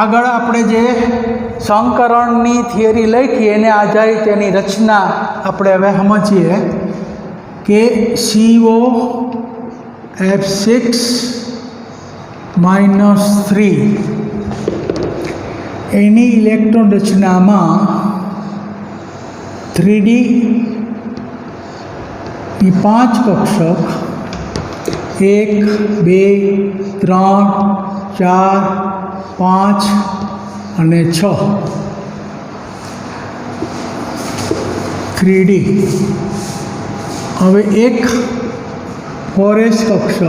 આગળ આપણે જે સંકરણની થિયરી લખી એને આધારિત તેની રચના આપણે હવે સમજીએ કે COF6-3 એની ઇલેક્ટ્રોન રચનામાં 3D ની 5 કક્ષક 1, 2, 3, 4, 5 અને 6 3D. હવે એક 4s કક્ષક,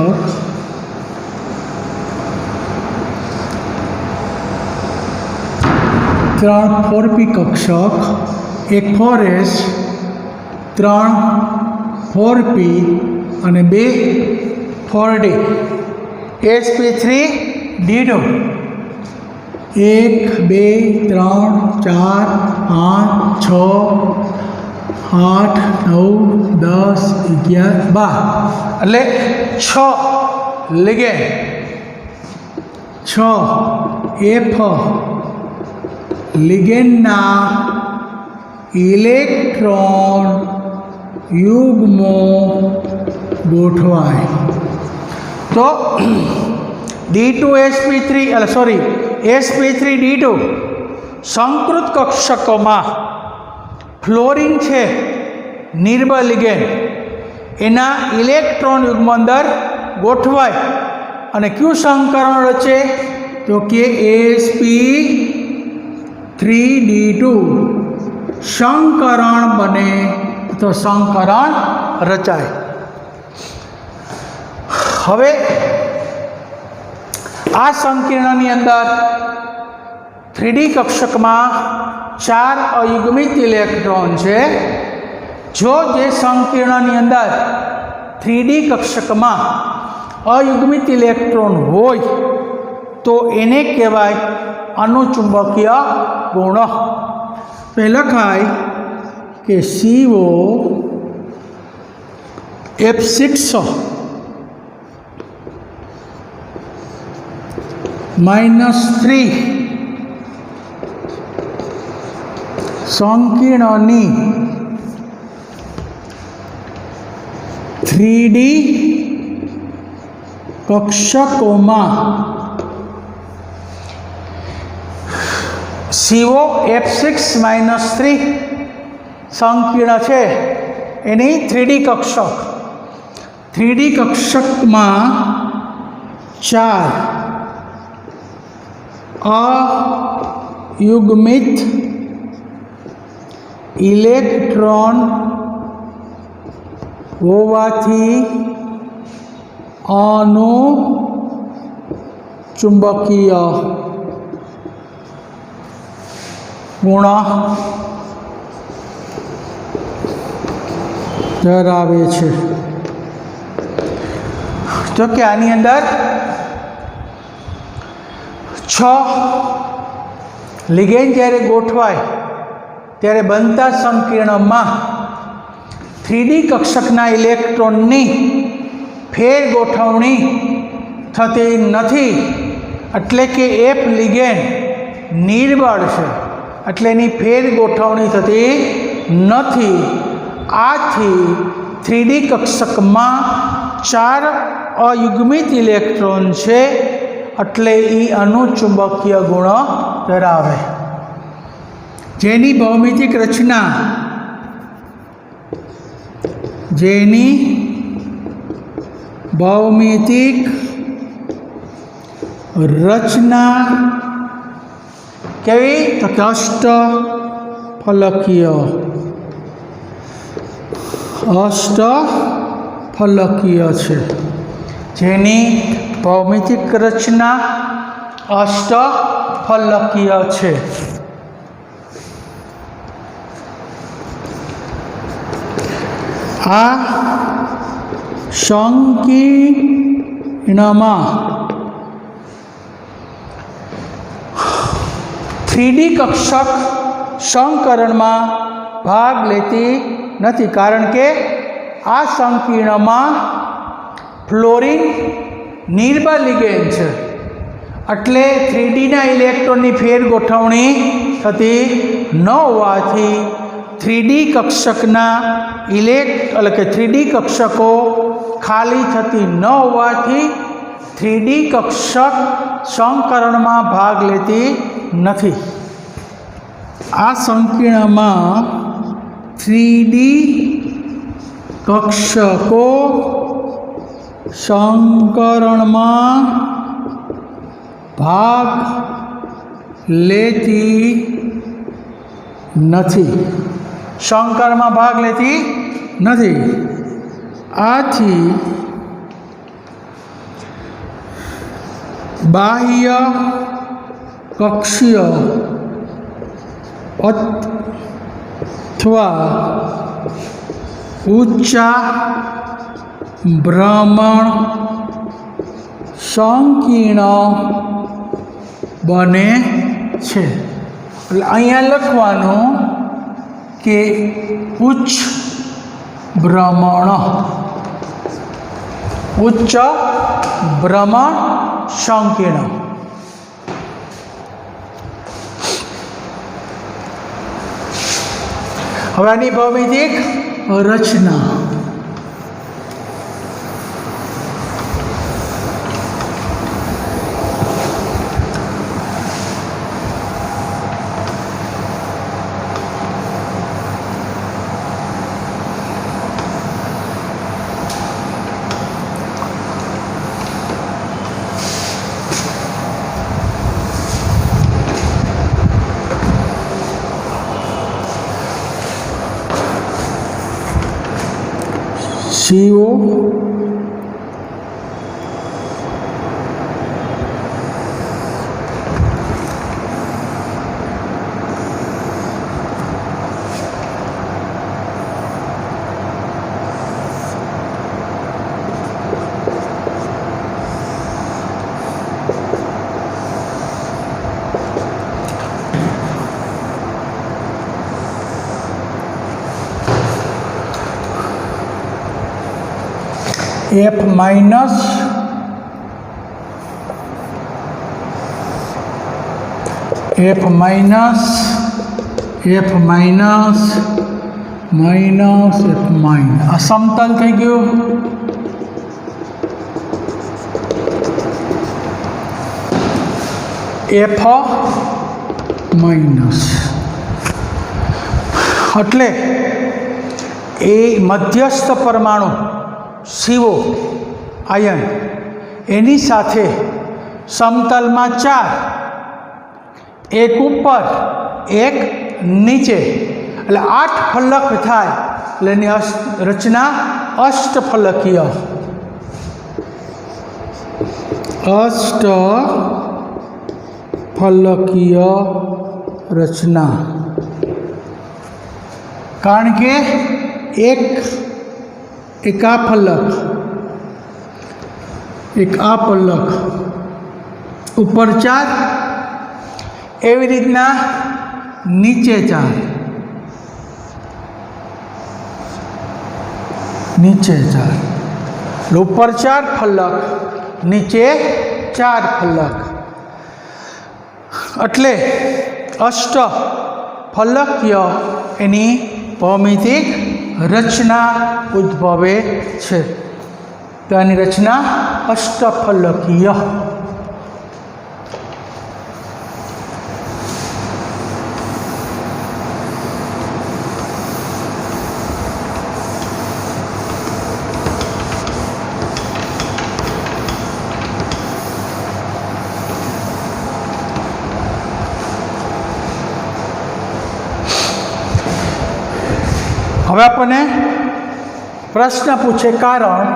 3 4p કક્ષક, એક 4s, 3 4p અને 2 4d sp3d2 1, 2, 3, 4, 5, 6, 8, 9, 10, 11, 12 એટલે 6 લિગેન્ડ, 6 F લિગેન્ડના ઇલેક્ટ્રોન યુગ્મો ગોઠવાય તો D2sp3 sp3d2 સંકૃત કક્ષકોમાં ફ્લોરિન છે નિર્બળ લિગેન્ડ એના ઇલેક્ટ્રોન યુગ્મ અંદર ગોઠવાય અને કયું સંકરણ રચે તો કે sp3d2 સંકરણ બને તો સંકરણ રચાય. હવે આ સંકીર્ણની અંદર 3D કક્ષકમાં 4 અયુગ્મિત ઇલેક્ટ્રોન છે. જો જે સંકીર્ણની અંદર 3D કક્ષકમાં અયુગ્મિત ઇલેક્ટ્રોન હોય તો એને કહેવાય અનુચુંબકીય ગુણ. લખાય કે COF6-3 સંકીર્ણની 3D કક્ષકોમાં COF6-3 સંકીર્ણ છે એની 3D કક્ષક, 3D કક્ષકમાં 4 અયુગ્મિત ઇલેક્ટ્રોન હોવાથી અનુચુંબકીય ગુણ ધરાવે છે. તો કે આની અંદર 6 લિગેન્ડ જ્યારે ગોઠવાય ત્યારે બનતા સંકીર્ણમાં 3D કક્ષકના ઇલેક્ટ્રોનની ફેર ગોઠવણી થતી નથી, એટલે કે F લિગેન્ડ નિર્બળ છે એટલે એની ફેર ગોઠવણી થતી નથી. આથી 3D કક્ષકમાં 4 અયુગ્મિત ઇલેક્ટ્રોન છે એટલે એ અનુચુંબકીય ગુણ ધરાવે. જેની ભૌમિતિક રચના કેવી તો કે અષ્ટફલકીય છે. જેની ભૌમિતિક રચના અષ્ટફલકીય છે. આ સંકીર્ણમાં 3D કક્ષક સંકરણમાં ભાગ લેતી નથી, કારણ કે આ સંકીર્ણમાં ફ્લોરિન નિર્બળ લિગેન્ડ છે એટલે 3Dના ઇલેક્ટ્રોનની ફેર ગોઠવણી થતી ન હોવાથી 3D કક્ષકના એટલે કે 3D કક્ષકો ખાલી થતી ન હોવાથી 3D કક્ષક સંકરણમાં ભાગ લેતી નથી. આ સંકીર્ણમાં 3D કક્ષકો સંકરણમાં ભાગ લેતી નથી. સંકરણમાં ભાગ લેતી નથી. આથી બાહ્ય કક્ષીય અથવા ઊંચા ભ્રમણ સંકીર્ણ બને છે. એટલે અહીંયા લખવાનું કે ઉચ્ચ ભ્રમણ સંકીર્ણ. હવે આની ભૌમિતિક રચના. CO F minus આ સમતલ થઈ ગયું. F માઇનસ એટલે એ મધ્યસ્થ પરમાણુ CO આયન એની સાથે સમતલમાં 4, એક ઉપર એક નીચે એટલે 8 ફલક થાય. એટલે એની રચના અષ્ટફલકીય રચના. કારણ કે એક આ ફલક ઉપર 4, એવી રીતના નીચે 4 ઉપર 4 ફલક નીચે 4 ફલક એટલે અષ્ટફલકીય એની ભૌમિતિક રચના ઉદ્ભવે છે. તો આની રચના અષ્ટફલકીય. હવે આપણને પ્રશ્ન પૂછે કારણ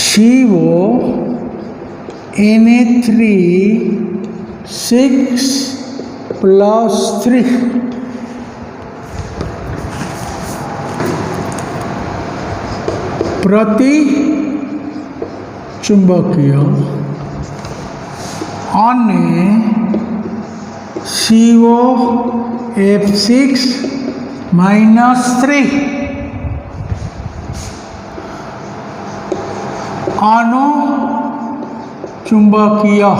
CO Na3 પ્રતિ ચુંબકીય અને COF6 -3 આનો ચુંબકીય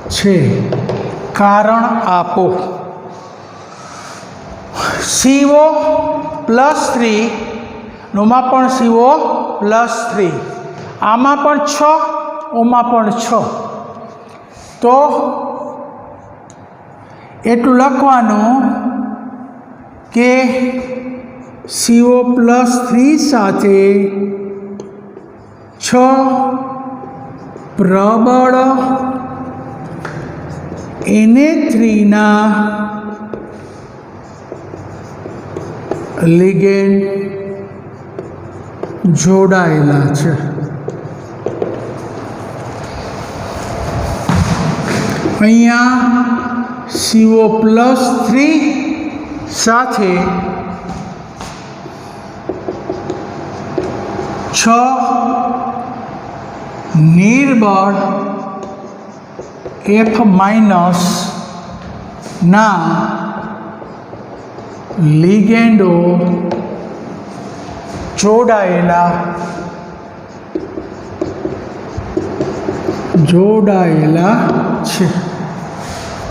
છે, કારણ આપો. CO+3 નોમાં પણ CO+3, આમાં પણ 6, ઓમાં પણ 6. તો એટલું લખવાનું કે CO+3 સાથે 6 પ્રબળ Na3ના લિગેન્ડ જોડાયેલા છે. અહીંયા CO+3 સાથે 6 નિર્બળ F- ના લિગેન્ડો જોડાયેલા છે.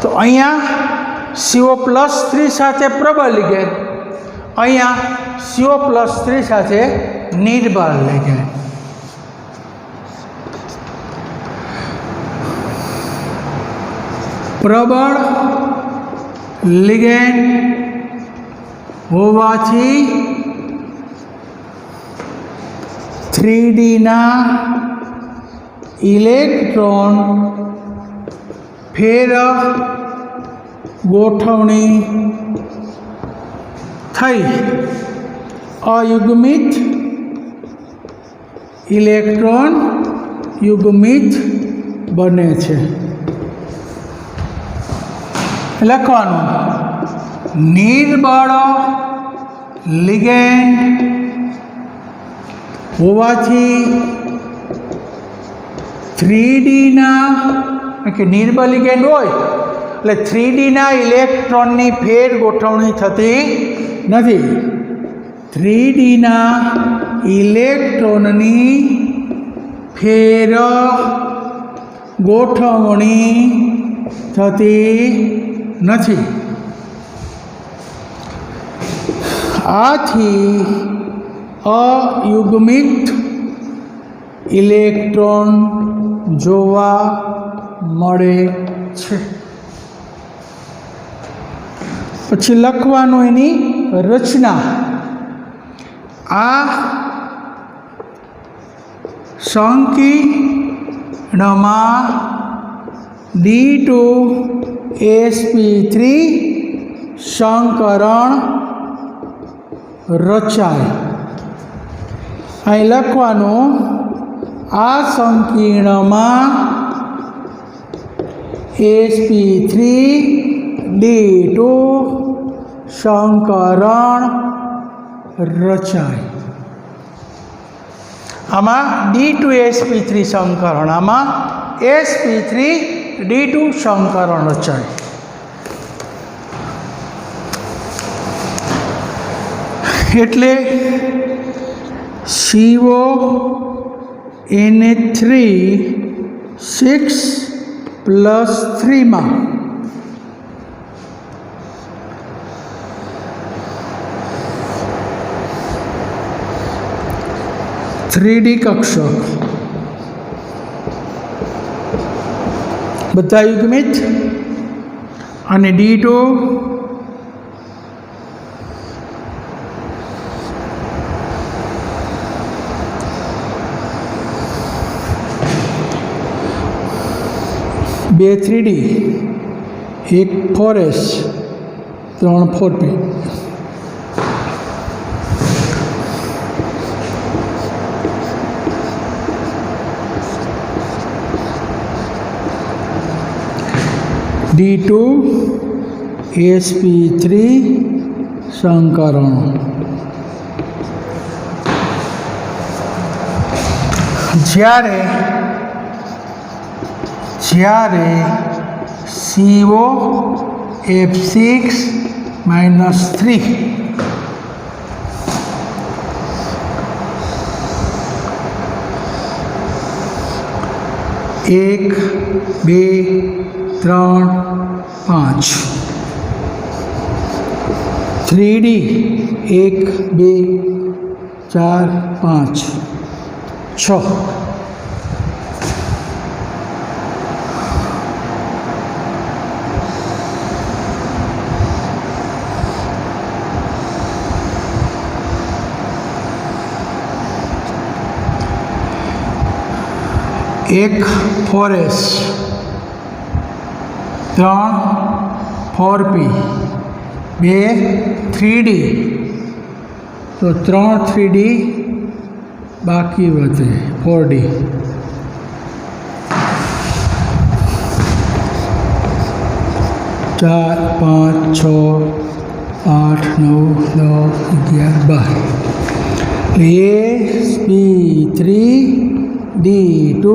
તો અહીંયા CO+3 સાથે પ્રબળ લિગેન્ડ, અહીંયા CO+3 સાથે નિર્બળ લિગેન્ડ. પ્રબળ લિગેન્ડ હોવાથી 3Dના ઇલેક્ટ્રોન ફેર ગોઠવણી થઈ અયુગ્મિત ઇલેક્ટ્રોન યુગ્મિત બને છે. લખવાનું નિર્બળ લિગેન્ડ હોવાથી 3Dના કે નિર્બળ લિગેન્ડ હોય એટલે 3Dના ઇલેક્ટ્રોનની ફેર ગોઠવણી થતી નથી. 3Dના ઇલેક્ટ્રોનની ફેર ગોઠવણી થતી નથી. આથી અયુગ્મિત ઇલેક્ટ્રોન જોવા મળે છે. પછી લખવાનું એની રચના. આ સંકીર્ણમાં D2sp3 સંકરણ રચાય. અહીં લખવાનું આ સંકીર્ણમાં sp3D2 સંકરણ રચાય. આમાં D2sp3 સંકરણ, આમાં sp3D2 સંકરણ રચાય. એટલે CONA3 6+3 માં 3D કક્ષક બધા યુગ્મિત અને D2 બે 3D, એક 4s, 3 4p. D2 sp3 સંકરણો. જ્યારે COF6-3 3 1 2 3 5 3D 1 2 4 5 6 1 4S 3 4P 2 3D तो 3 3D बाकी बचे 4D 4 5 6 8 9 10 11 12 A3 D2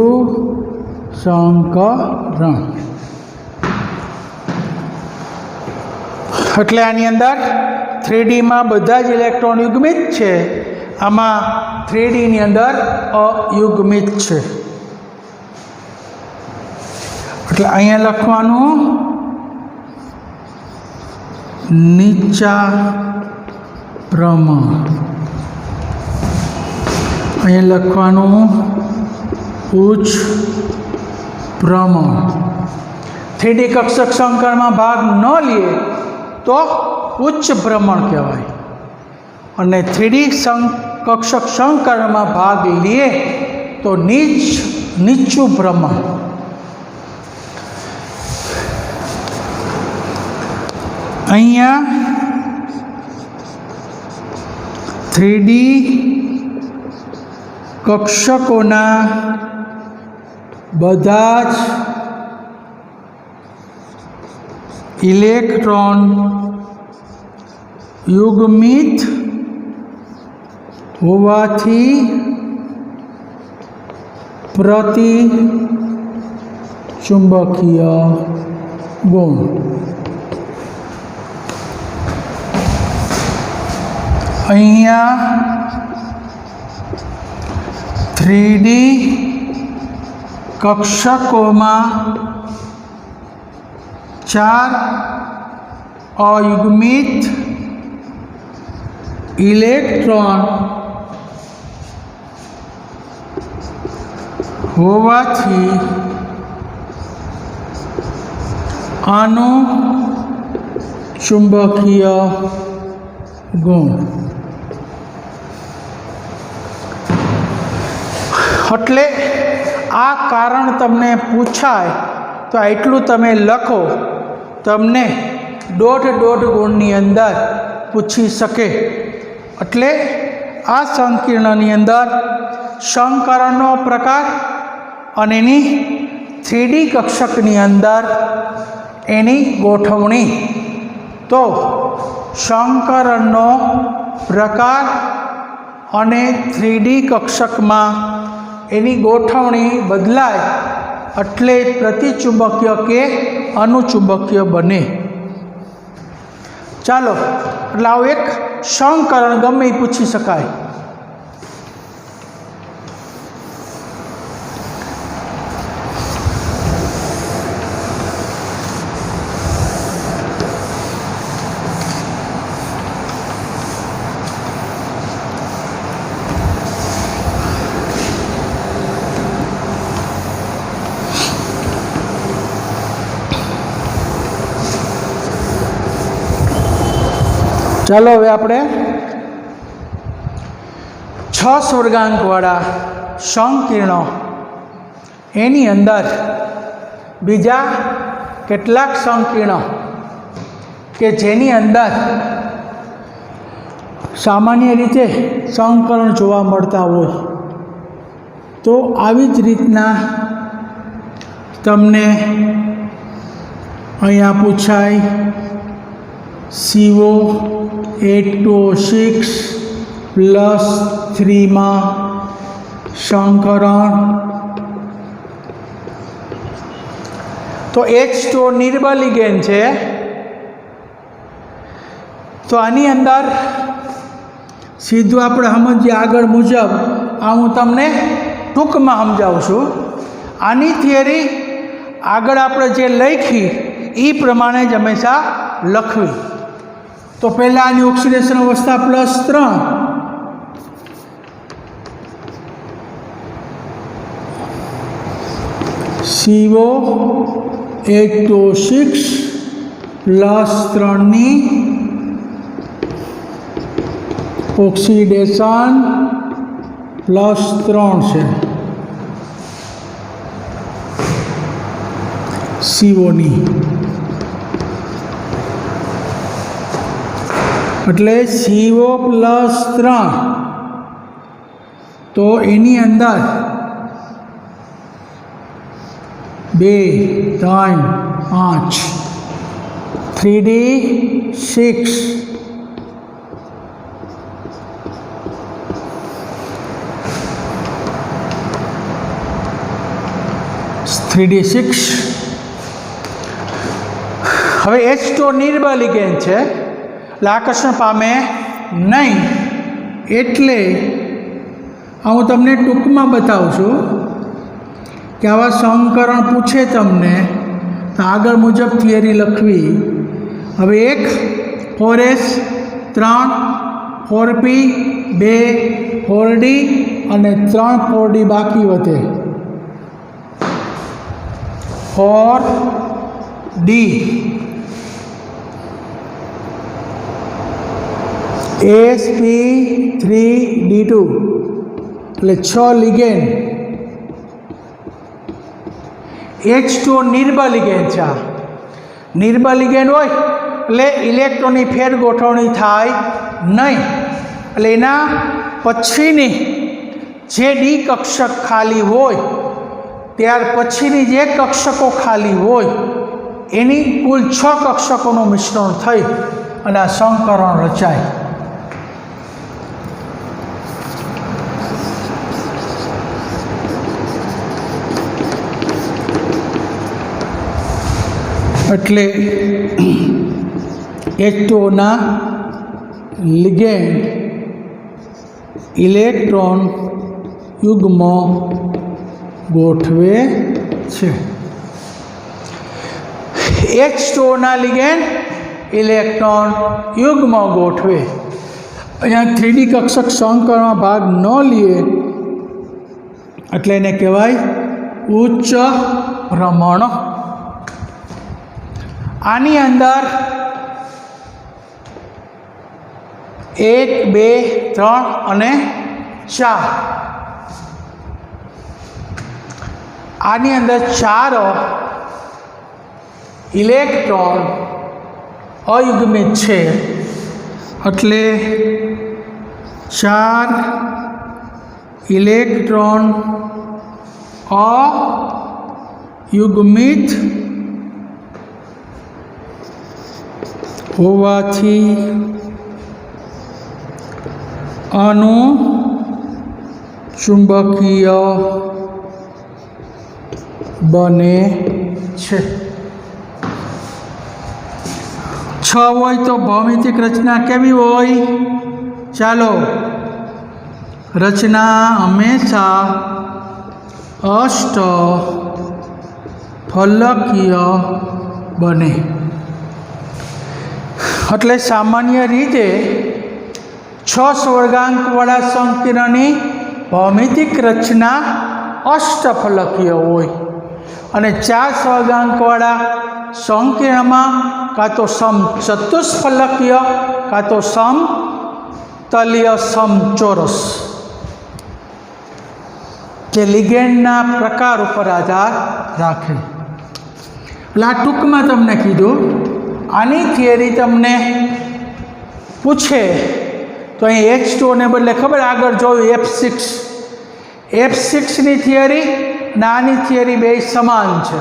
સંકરણ એટલે આની અંદર 3D માં બધા જ ઇલેક્ટ્રોન યુગ્મિત છે, આમાં 3D ની અંદર અયુગ્મિત છે. એટલે અહીંયા લખવાનું નીચા પ્રમાણ, અહીંયા લખવાનું ઉચ્ચ પ્રમાણ. 3D કક્ષક સંકરણમાં ભાગ ન લે તો ઉચ્ચ ભ્રમણ કહેવાય, અને 3D કક્ષક સંકરણમાં ભાગ લે તો નીચું ભ્રમણ. અહીંયા 3D કક્ષકોના બધા જ ઇલેક્ટ્રોન યુગ્મિત હોવાથી પ્રતિચુંબકીય ગુણ. અહીંયા 3D કક્ષકોમાં 4 અયુગ્મિત ઇલેક્ટ્રોન હોવાથી આનું ચુંબકીય ગુણ. એટલે આ કારણ તમને પૂછાય તો એટલું તમે લખો, તમને દોઢ ગુણની અંદર પૂછી શકે. એટલે આ સંકીર્ણની અંદર સંકરણનો પ્રકાર અને એની 3D કક્ષકની અંદર એની ગોઠવણી. તો સંકરણનો પ્રકાર અને 3D કક્ષકમાં એની ગોઠવણી બદલાય એટલે પ્રતિચુંબકીય કે અનુચુંબકીય બને. ચાલો, એટલે આવું એક સંકરણ ગમે એ પૂછી શકાય. ચાલો હવે આપણે 6 સ્વર્ગાંકવાળા સંકીર્ણો એની અંદર બીજા કેટલાક સંકીર્ણો કે જેની અંદર સામાન્ય રીતે સંકરણ જોવા મળતા હોય તો આવી જ રીતના તમને અહીંયા પૂછાય CO8O6 +3 માં સંકરણ. તો H2 નિર્બલિગેન છે. તો આની અંદર સીધું આપણે સમજીએ આગળ મુજબ. આ હું તમને ટૂંકમાં સમજાવું છું. આની થિયરી આગળ આપણે જે લખી એ પ્રમાણે જ હંમેશા લખવી. તો પહેલાં આની ઓક્સિડેશન અવસ્થા +3, CO8O6 +3 ની ઓક્સિડેશન +3 છે CO ની. એટલે CO+3 તો એની અંદર 2, 3, 5 3D6 3D6. હવે H2 નિર્બળ લિગેન્ડ છે એટલે આકર્ષણ પામે નહીં. એટલે હું તમને ટૂંકમાં બતાવું છું કે આવા સમીકરણ પૂછે તમને તો આગળ મુજબ થિયરી લખવી. હવે 1 4s 3 4p 2 4d અને 3 4d બાકી વધે 4d. sp3d2 એટલે 6 લિગેન્ડ. H2 નિર્બળ લિગેન્ડ છે. નિર્બળ લિગેન્ડ હોય એટલે ઇલેક્ટ્રોનની ફેર ગોઠવણી થાય નહીં. એટલે એના પછીની જે ડી કક્ષક ખાલી હોય ત્યાર પછીની જે કક્ષકો ખાલી હોય એની કુલ 6 કક્ષકોનું મિશ્રણ થઈ અને આ સંકરણ રચાય. એટલે H2ના લિગેન્ડ ઇલેક્ટ્રોન યુગ્મ ગોઠવે છે. H2ના લિગેન્ડ ઇલેક્ટ્રોન યુગ્મ ગોઠવે. અહીંયા 3D કક્ષક સંકરણમાં ભાગ ન લે એટલે એને કહેવાય ઉચ્ચ ભ્રમણ. આની અંદર 1 2 3 અને 4 આની અંદર 4 ઇલેક્ટ્રોન અયુગ્મિત છે. એટલે 4 ઇલેક્ટ્રોન અયુગ્મિત હોવાથી અનુચુંબકીય બને છે. 6 હોય તો ભૌમિતિક રચના કેવી હોય? ચાલો, રચના હંમેશા અષ્ટફલકીય બને. એટલે સામાન્ય રીતે 6 સ્વર્ગાંકવાળા સંકીર્ણની ભૌમિતિક રચના અષ્ટફલકીય હોય અને 4 સ્વર્ગાંકવાળા સંકીર્ણમાં કાં તો સમચતુષ્ફલકીય કાં તો સમતલીય સમચોરસ જે લિગેન્ડના પ્રકાર ઉપર આધાર રાખે. એટલે આ ટૂંકમાં તમને કીધું. આની થિયરી તમને પૂછે તો અહીં H2 ને બદલે ખબર આગળ જોયું F6ની થિયરી અને આની થિયરી બે સમાન છે.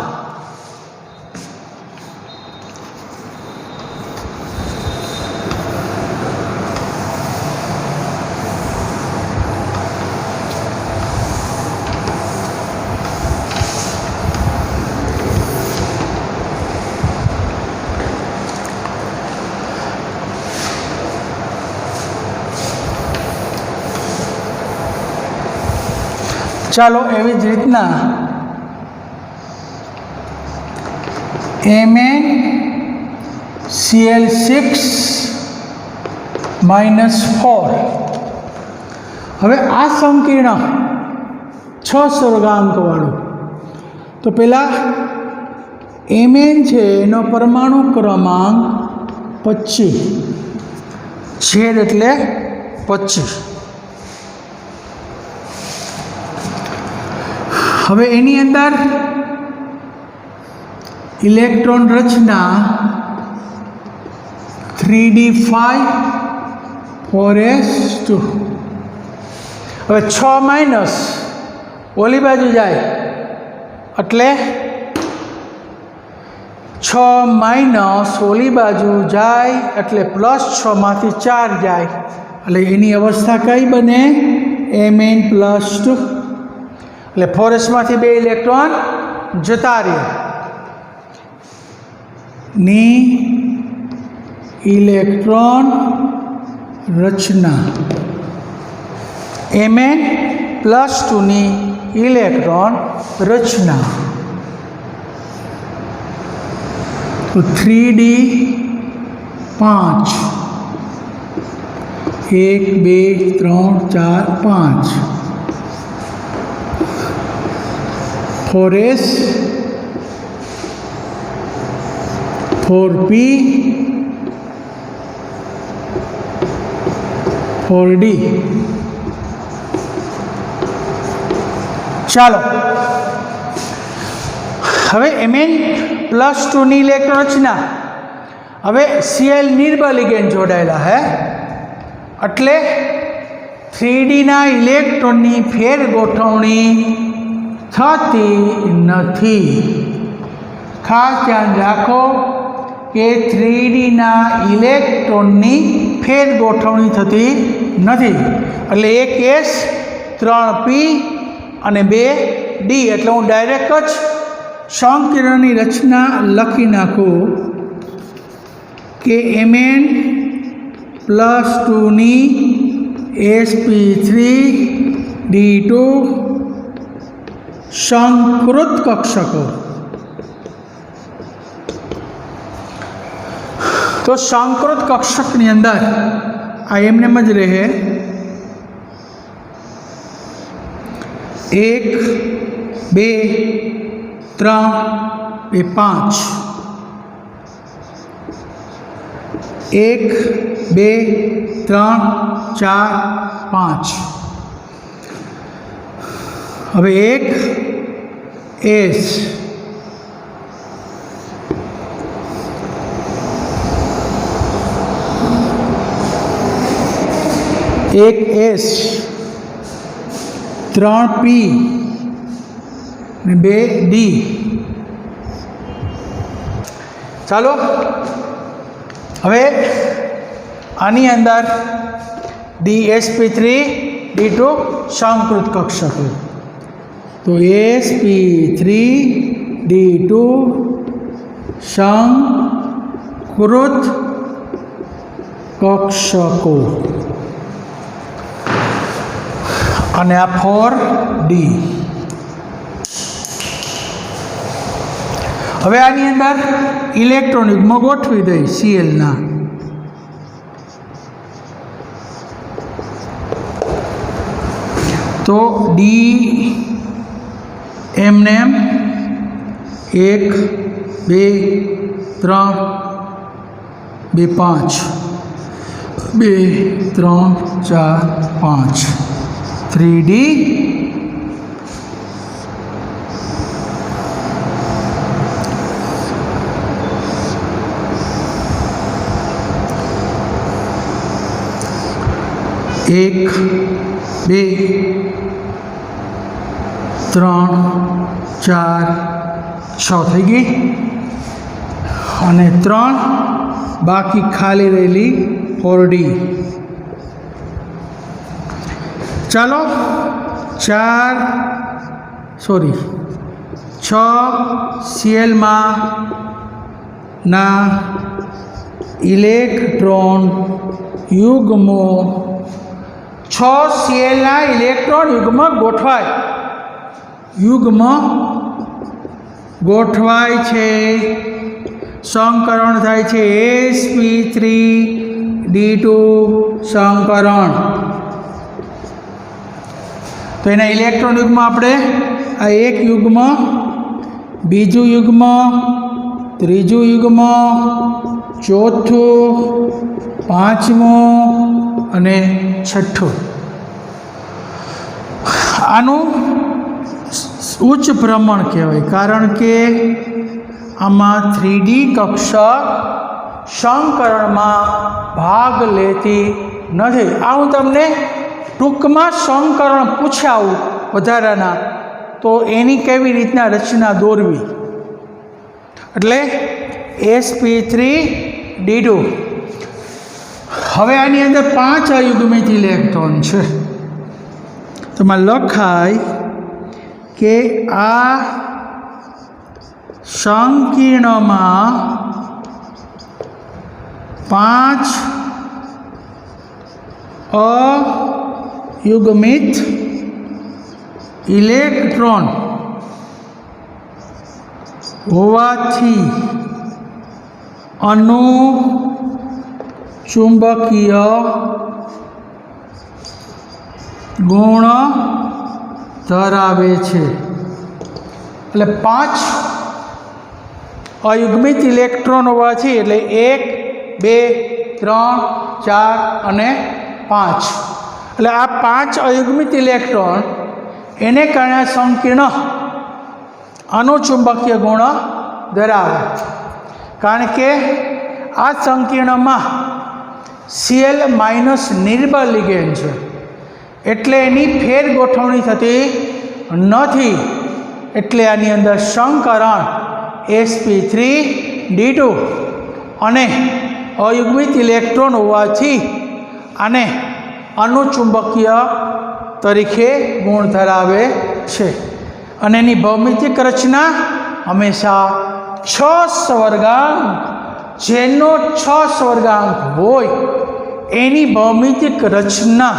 ચાલો, એવી જ રીતના MnCl6 -4. હવે આ સંકીર્ણ 6 સ્વર્ગાંકવાળું, તો પેલા Mn છે એનો પરમાણુ ક્રમાંક 25, છેદ એટલે 25. હવે એની અંદર ઇલેક્ટ્રોન રચના 3d5 4s2. હવે 6 માઇનસ ઓલી બાજુ જાય એટલે 6 માઇનસ ઓલી બાજુ જાય એટલે +6 માંથી 4 જાય એટલે એની અવસ્થા કઈ બને? Mn+2. એટલે 4s માંથી 2 ઇલેક્ટ્રોન જતા રહ્યા. ની ઇલેક્ટ્રોન રચના Mn+2 ની ઇલેક્ટ્રોન રચના, તો 3d5 1 2 3 4 5 4s 4p 4d. ચાલો હવે Mn+2 ની ઇલેક્ટ્રોન રચના. હવે Cl નિર્બળ લિગેન્ડ જોડાયેલા હે એટલે 3d ના ઇલેક્ટ્રોનની ફેર ગોઠવણી થતી નથી. ખાસ ધ્યાન રાખો કે 3d ના ઇલેક્ટ્રોનની ફેર ગોઠવણી થતી નથી એટલે 1s 3p અને 2d. એટલે હું ડાયરેક્ટ જ સંકીર્ણની રચના લખી નાખું કે Mn+2 ની sp3d2 સંકૃત કક્ષકો. તો સંકૃત કક્ષકની અંદર આ એમને જ રહે 1 2 3 2 5 1 2 3 4 5. હવે 1s 1s 3p ને 2d. ચાલો હવે આની અંદર dsp3d2 સંકૃત કક્ષકો. તો sp3d2 સંકૃત કક્ષકો અને આ 4d. હવે આની અંદર ઇલેક્ટ્રોન યુગ્મ ગોઠવી દઈ Cl ના. તો d એમને 1 2 3 2 5 2 3 4 5 3d. એક 2 3 4 6 થઈ ગઈ અને 3 બાકી ખાલી રહેલી 4d. ચાલો 6 Cl માં ના ઇલેક્ટ્રોન યુગ્મો 6 Cl ના ઇલેક્ટ્રોન યુગ્મ ગોઠવાય છે સંકરણ થાય છે sp3d2 સંકરણ. તો એના ઇલેક્ટ્રોન યુગ્મ આપણે આ એક યુગ્મ, બીજું યુગ્મ, ત્રીજું યુગ્મ, ચોથું, પાંચમું અને છઠ્ઠું. આનું ઉચ્ચ ભ્રમણ કહેવાય, કારણ કે આમાં 3D કક્ષક સંકરણમાં ભાગ લેતી નથી. આ હું તમને ટૂંકમાં સંકરણ પૂછાવું વધારાના, તો એની કેવી રીતના રચના દોરવી. એટલે sp3d2. હવે આની અંદર 5 અયુગ્મિત ઇલેક્ટ્રોન છે. તો માં લખાય કે આ સંકીર્ણમાં 5 અયુગ્મિત ઇલેક્ટ્રોન હોવાથી અનુચુંબકીય ગુણ ધરાવે છે. એટલે 5 અયુગ્મિત ઇલેક્ટ્રોન હોવાથી, એટલે 1, 2, 3, 4 અને 5. એટલે આ 5 અયુગ્મિત ઇલેક્ટ્રોન એને કારણે સંકીર્ણ અનુચુંબકીય ગુણ ધરાવે. કારણ કે આ સંકીર્ણમાં Cl નિર્બળ લિગેન્ડ છે, એટલે એની ફેર ગોઠવણી થતી નથી. એટલે આની અંદર સંકરણ sp3d2 અને અયુગ્મિત ઇલેક્ટ્રોન હોવાથી આને અનુચુંબકીય તરીકે ગુણ ધરાવે છે. અને એની ભૌમિતિક રચના હંમેશા 6 સ્વર્ગાંક, જેનો 6 સ્વર્ગાંક હોય એની ભૌમિતિક રચના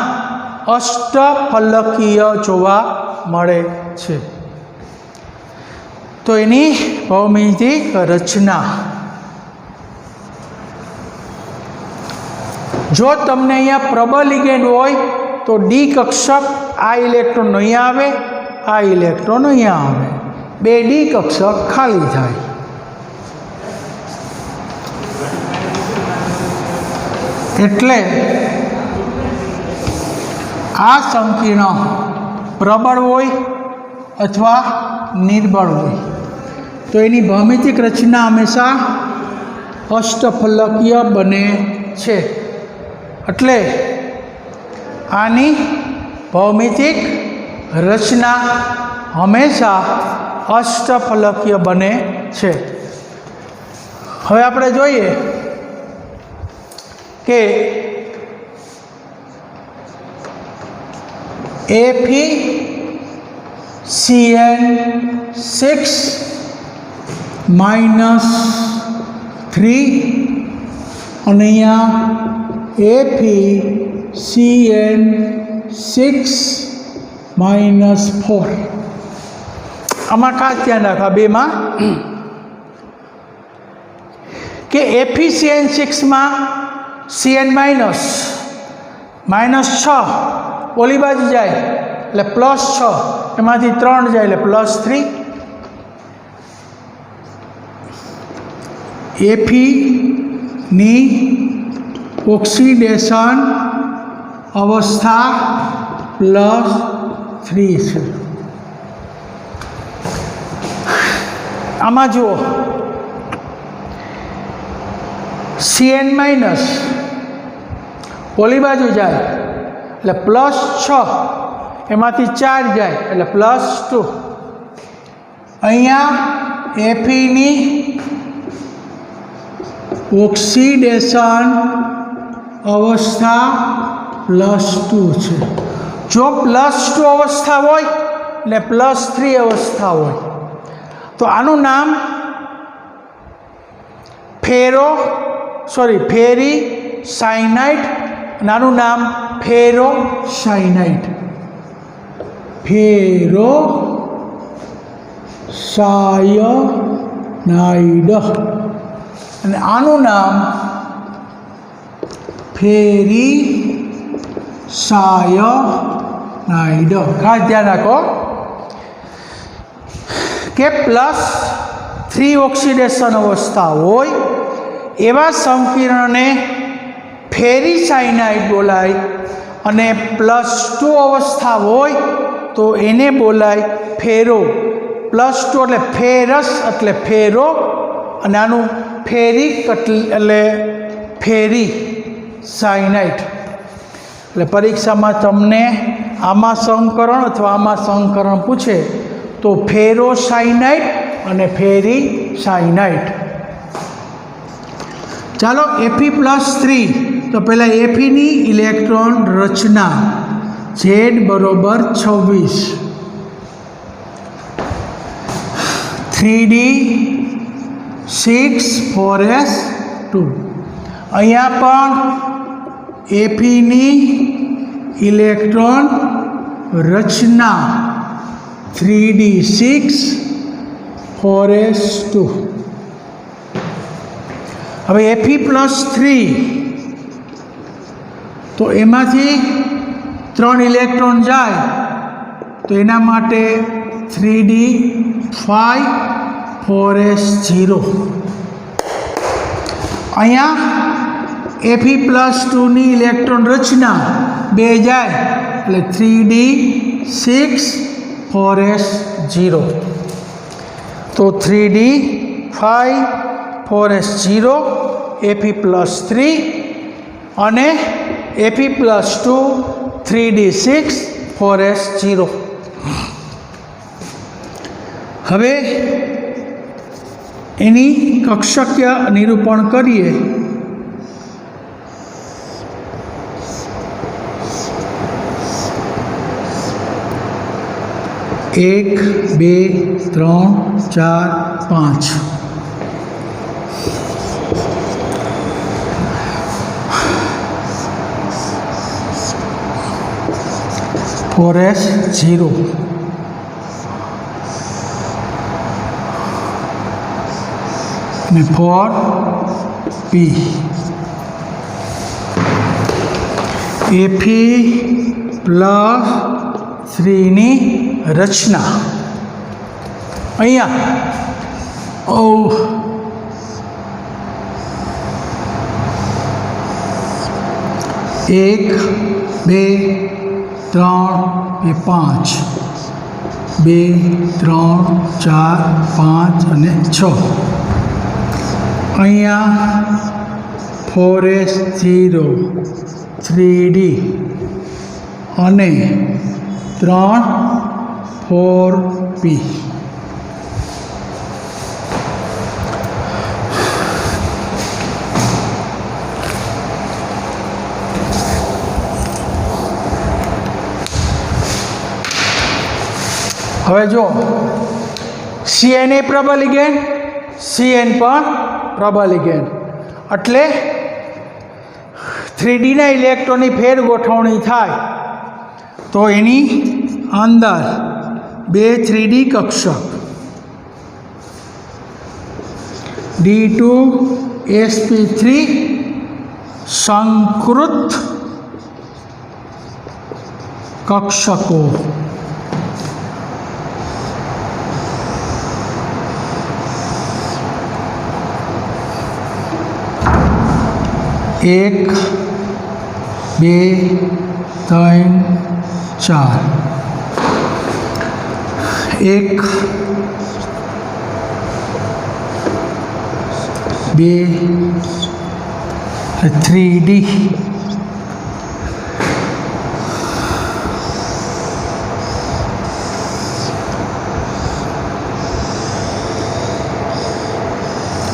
અષ્ટફલકીય જોવા મળે છે. તો એની ભૌમિતિક રચના, જો તમને અહીંયા પ્રબળ લિગેન્ડ હોય તો ડી કક્ષક આ ઇલેક્ટ્રોન અહીંયા આવે, આ ઇલેક્ટ્રોન અહીંયા આવે, 2 ડી કક્ષક ખાલી થાય. એટલે આ સંકીર્ણ પ્રબળ હોય અથવા નિર્બળ હોય તો એની ભૌમિતિક રચના હંમેશા અષ્ટફલકીય બને છે. એટલે આની ભૌમિતિક રચના હંમેશા અષ્ટફલકીય બને છે. હવે આપણે જોઈએ કે FeCN6 -3 અને અહીંયા FeCN6 -4. આમાં ખાસ ધ્યાન રાખવા બેમાં કે FeCN6માં Cn -6 ઓલી બાજુ જાય એટલે +6, એમાંથી 3 જાય એટલે +3. Feની ઓક્સિડેશન અવસ્થા +3 છે. આમાં જુઓ Cn ઓલી બાજુ જાય એટલે +6, એમાંથી 4 જાય એટલે +2. અહીંયા Feની ઓક્સિડેશન અવસ્થા +2 છે. જો +2 અવસ્થા હોય ને +3 અવસ્થા હોય તો આનું નામ ફેરી સાયનાઇડ, આનું નામ ફેરોસાયનાઇડ. ફેરોસાયનાઇડ. અને આનું નામ ફેરીસાયનાઇડ. ખાસ ધ્યાન રાખો કે +3 ઓક્સિડેશન અવસ્થા હોય એવા સંકીર્ણને ફેરીસાયનાઇડ બોલાય, અને +2 અવસ્થા હોય તો એને બોલાય ફેરો. +2 એટલે ફેરસ એટલે ફેરો, અને આનું ફેરિક એટલે ફેરી સાયનાઇડ. એટલે પરીક્ષામાં તમને આમાં સંકરણ અથવા આમાં સંકરણ પૂછે તો ફેરોસાયનાઇડ અને ફેરી સાયનાઇડ. ચાલો Fe+3. તો પહેલાં Feની ઇલેક્ટ્રોન રચના Z બરોબર 26, 3d6 4s2. અહીંયા પણ Feની ઇલેક્ટ્રોન રચના 3d6 4s2. હવે Fe+3 તો એમાંથી 3 ઇલેક્ટ્રોન જાય તો એના માટે 3d5 4s0. અહીંયા Fe+2ની ઇલેક્ટ્રોન રચના 2 જાય એટલે 3d6 4s0. તો 3d5 4s0 Fe+3 અને Fe+2 3d6 4s0. હવે એની કક્ષકીય નિરૂપણ કરીએ. એક, 2, 3, 4, 5. (4s0) અને 4p. Fe+3ની રચના અહીંયા 1, 2, 3 5, 2, 3, 4, 5 અને 6. અહીંયા 4s0 3d અને 3 4p. હવે જો CN એ પ્રબળ લિગેન્ડ, CN પણ પ્રબળ લિગેન્ડ, એટલે 3Dના ઇલેક્ટ્રોનની ફેર ગોઠવણી થાય તો એની અંદર 2 3D કક્ષક D2sp3 સંકૃત કક્ષકો એક, 2, 3, 4. 1, 2, 3D.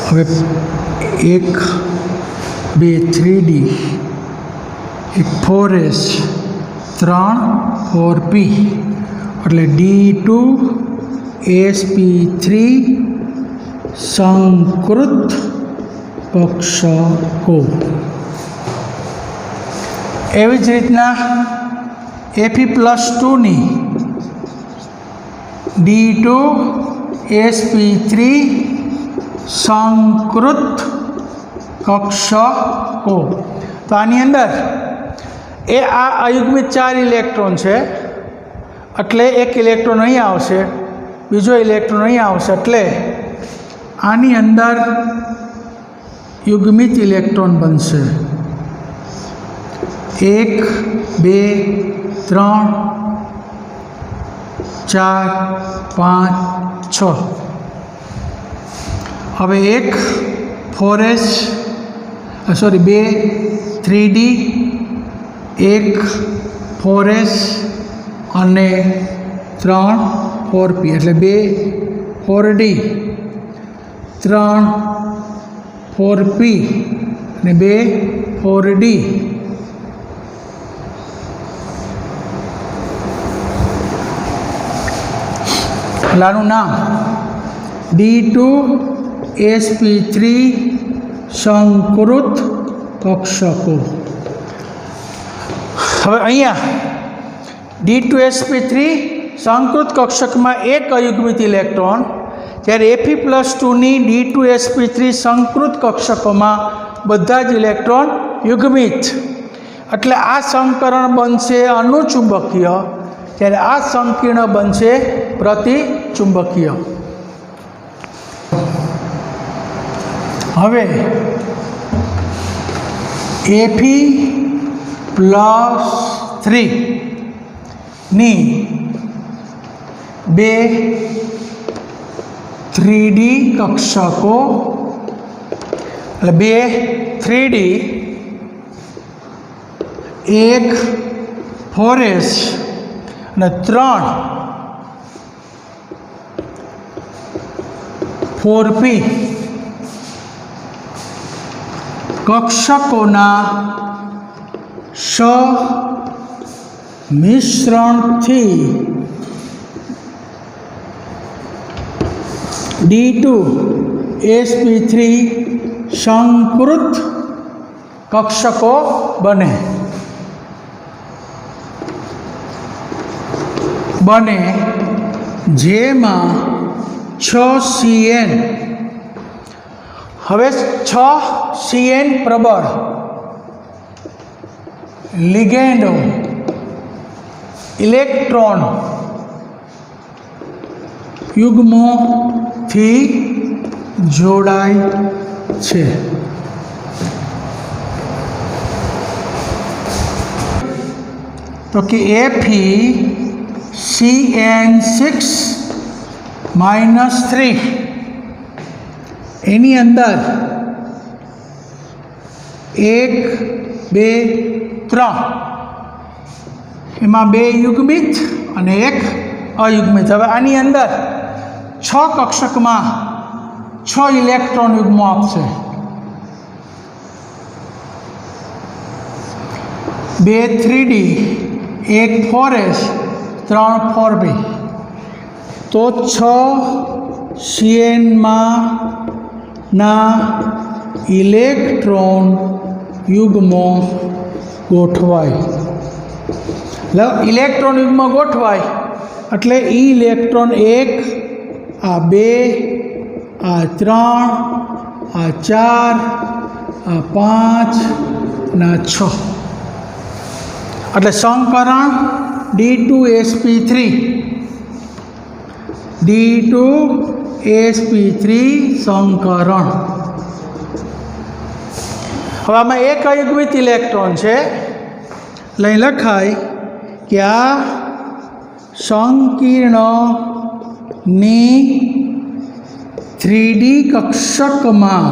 હવે 1, 2, 3D, 1 4s, 3 4p, એટલે D2sp3 સંકૃત કક્ષકો. એવી જ રીતના Fe+2ની D2sp3 સંકૃત कक्षको। तो आनी अंदर ए आ अयुग्मित 4 इलेक्ट्रॉन है एटले एक इलेक्ट्रॉन अहीं आवशे, बीजो इलेक्ट्रॉन अहीं आवशे, एटले आनी अंदर युग्मित इलेक्ट्रॉन बनशे 1 2 3 4 5 6। हवे एक 4s सॉरी 2 3d, एक 4s અને 3 4p એટલે 2 4d 3 4p અને 2 4d। लानु नाम D2sp3 संकृत कक्षको। हवे अहींया D2sp3 संकृत कक्षक में एक अयुग्मित इलेक्ट्रॉन, त्यारे Fe+2 नी D2sp3 संकृत कक्षकों में बधा ज इलेक्ट्रॉन युग्मित, एटले आ संकरण बनशे अनुचुंबकीय, त्यारे आ संकीर्ण बनशे प्रतिचुंबकीय। हवे Fe+3 नी 2 3d कक्षको, એટલે 2 3d, एक 4s અને 3 4p कक्षकोना मिश्रणथी D2sp3 संकृत कक्षको बने बने जेमा 6Cn। हवे 6Cn प्रबल लिगेंडो इलेक्ट्रॉन युग्मों थी जोड़ाय छे। तो कि FeCN6-3 एनी अंदर 1 2 3 एमां 2 युग्मित और 1 अयुग्मित। हवे आनी अंदर 6 कक्षक में 6 इलेक्ट्रॉन युग्मों आपशे। 2 3d, 1 4s, 3 4p। तो 6Cn ना इलेक्ट्रॉन युग्मों गोठवाय। इलेक्ट्रॉन युग्म गोठवाय एटले इलेक्ट्रॉन 1 आ 2 आ 3 आ 4 आ 5 ना 6 एटले संकरण D2sp3 D2sp3 संकरण। हवे आमां एक अयुग्मित इलेक्ट्रॉन है, लई लखाय कि आ संकीर्ण नी 3D कक्षक में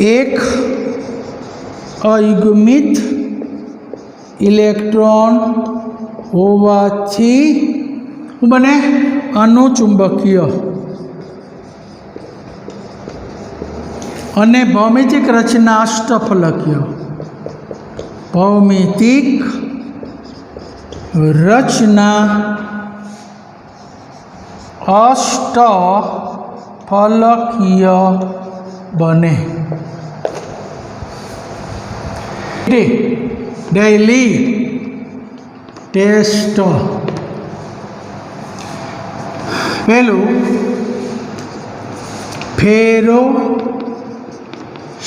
एक अयुग्मित इलेक्ट्रॉन होवाथी बने अनुचुंबकीय अने भौमितिक रचना अष्टफलकीय। भौमितिक रचना अष्टफलकीय बने। डेली टेस्ट पहलू फेरो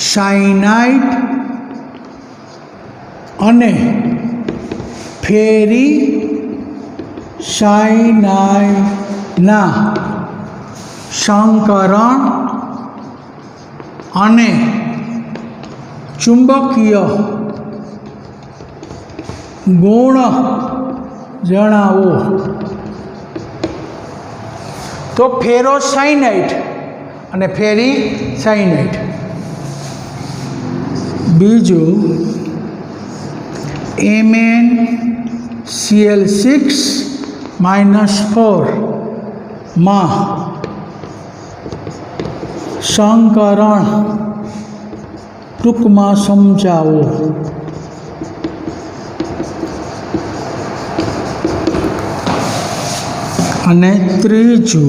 साइनाइट अने फेरी साइनाइडना संकरण अने चुंबकीय गुण जणावो। तो फेरोसाइनाइड अने फेरी साइनाइड। बीजू MnCl6-4 में संकरण टूंक में समझावो। अने त्रीजू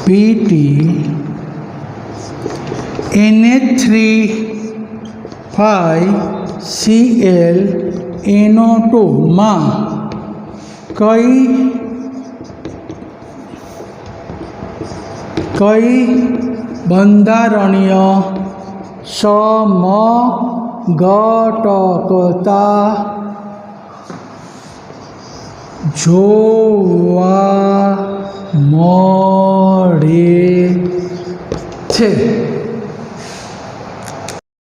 PTNA3,5ClNO2 में कई बंधारणीय समघटकता जोवा मळे छे।